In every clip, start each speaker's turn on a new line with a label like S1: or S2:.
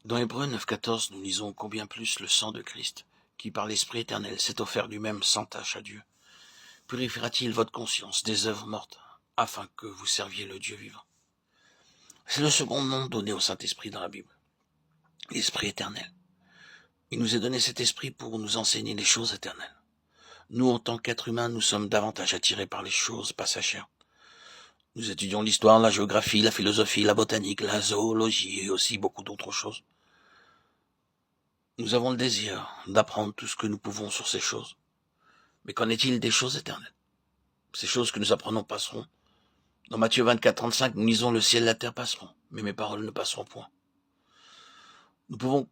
S1: Dans Hébreux 9,14, nous lisons combien plus le sang de Christ, qui par l'Esprit éternel s'est offert lui-même sans tache à Dieu, purifiera-t-il votre conscience des œuvres mortes, afin que vous serviez le Dieu vivant. C'est le second nom donné au Saint-Esprit dans la Bible, l'Esprit éternel. Il nous est donné cet esprit pour nous enseigner les choses éternelles. Nous, en tant qu'êtres humains, nous sommes davantage attirés par les choses passagères. Nous étudions l'histoire, la géographie, la philosophie, la botanique, la zoologie et aussi beaucoup d'autres choses. Nous avons le désir d'apprendre tout ce que nous pouvons sur ces choses. Mais qu'en est-il des choses éternelles? Ces choses que nous apprenons passeront. Dans Matthieu 24,35, nous lisons « Le ciel et la terre passeront, mais mes paroles ne passeront point ». Nous pouvons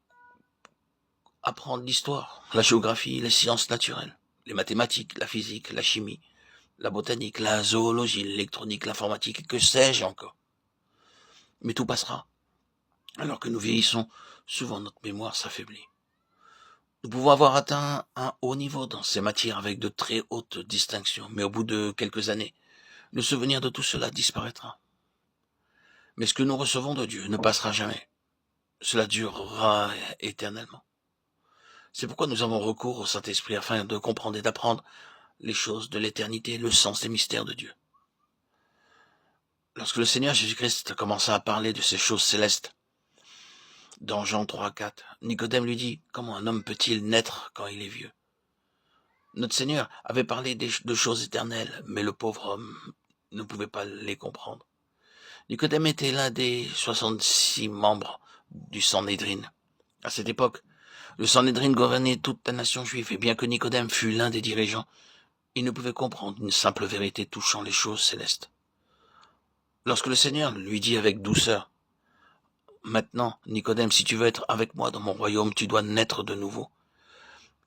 S1: apprendre l'histoire, la géographie, les sciences naturelles, les mathématiques, la physique, la chimie, la botanique, la zoologie, l'électronique, l'informatique, et que sais-je encore. Mais tout passera. Alors que nous vieillissons, souvent notre mémoire s'affaiblit. Nous pouvons avoir atteint un haut niveau dans ces matières avec de très hautes distinctions, mais au bout de quelques années, le souvenir de tout cela disparaîtra. Mais ce que nous recevons de Dieu ne passera jamais. Cela durera éternellement. C'est pourquoi nous avons recours au Saint-Esprit afin de comprendre et d'apprendre les choses de l'éternité, le sens des mystères de Dieu. Lorsque le Seigneur Jésus-Christ commença à parler de ces choses célestes, dans Jean 3,4, Nicodème lui dit « Comment un homme peut-il naître quand il est vieux ?» Notre Seigneur avait parlé de choses éternelles, mais le pauvre homme ne pouvait pas les comprendre. Nicodème était l'un des 66 membres du Sanhédrin. À cette époque, le Sanhédrin gouvernait toute la nation juive, et bien que Nicodème fût l'un des dirigeants, il ne pouvait comprendre une simple vérité touchant les choses célestes. Lorsque le Seigneur lui dit avec douceur, « Maintenant, Nicodème, si tu veux être avec moi dans mon royaume, tu dois naître de nouveau. »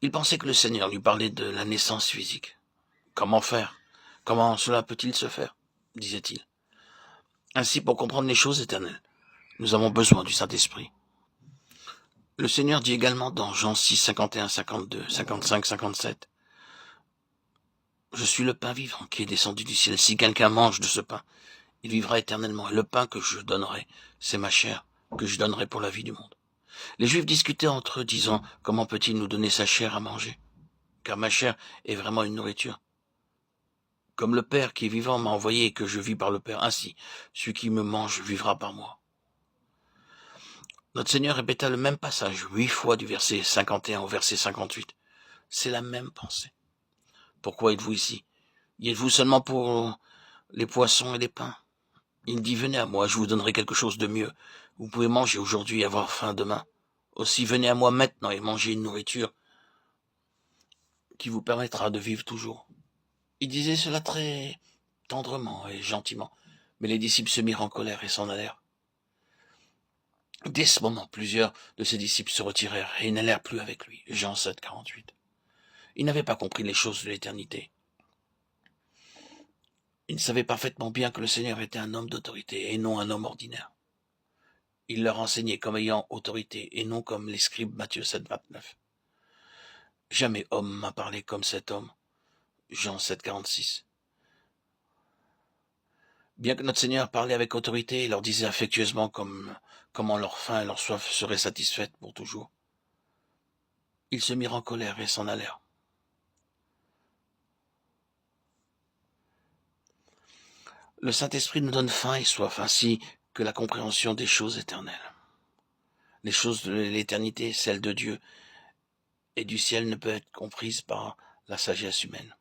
S1: Il pensait que le Seigneur lui parlait de la naissance physique. « Comment faire? Comment cela peut-il se faire ?» disait-il. Ainsi, pour comprendre les choses éternelles, nous avons besoin du Saint-Esprit. Le Seigneur dit également dans Jean 6, 51, 52, 55, 57, « Je suis le pain vivant qui est descendu du ciel. Si quelqu'un mange de ce pain, il vivra éternellement. Et le pain que je donnerai, c'est ma chair, que je donnerai pour la vie du monde. » Les Juifs discutaient entre eux, disant, « Comment peut-il nous donner sa chair à manger? Car ma chair est vraiment une nourriture. Comme le Père qui est vivant m'a envoyé et que je vis par le Père, ainsi, celui qui me mange vivra par moi. » Notre Seigneur répéta le même passage 8 fois du verset 51 au verset 58. C'est la même pensée. Pourquoi êtes-vous ici? Y êtes-vous seulement pour les poissons et les pains? Il dit, venez à moi, je vous donnerai quelque chose de mieux. Vous pouvez manger aujourd'hui et avoir faim demain. Aussi, venez à moi maintenant et mangez une nourriture qui vous permettra de vivre toujours. Il disait cela très tendrement et gentiment, mais les disciples se mirent en colère et s'en allèrent. Dès ce moment, plusieurs de ses disciples se retirèrent et n'allèrent plus avec lui. Jean 7, 48. Ils n'avaient pas compris les choses de l'éternité. Ils savaient parfaitement bien que le Seigneur était un homme d'autorité et non un homme ordinaire. Il leur enseignait comme ayant autorité et non comme les scribes Matthieu 7, 29. Jamais homme m'a parlé comme cet homme. Jean 7, 46. Bien que notre Seigneur parlait avec autorité et leur disait affectueusement comment leur faim et leur soif seraient satisfaites pour toujours, ils se mirent en colère et s'en allèrent. Le Saint-Esprit nous donne faim et soif, ainsi que la compréhension des choses éternelles. Les choses de l'éternité, celles de Dieu et du ciel, ne peuvent être comprises par la sagesse humaine.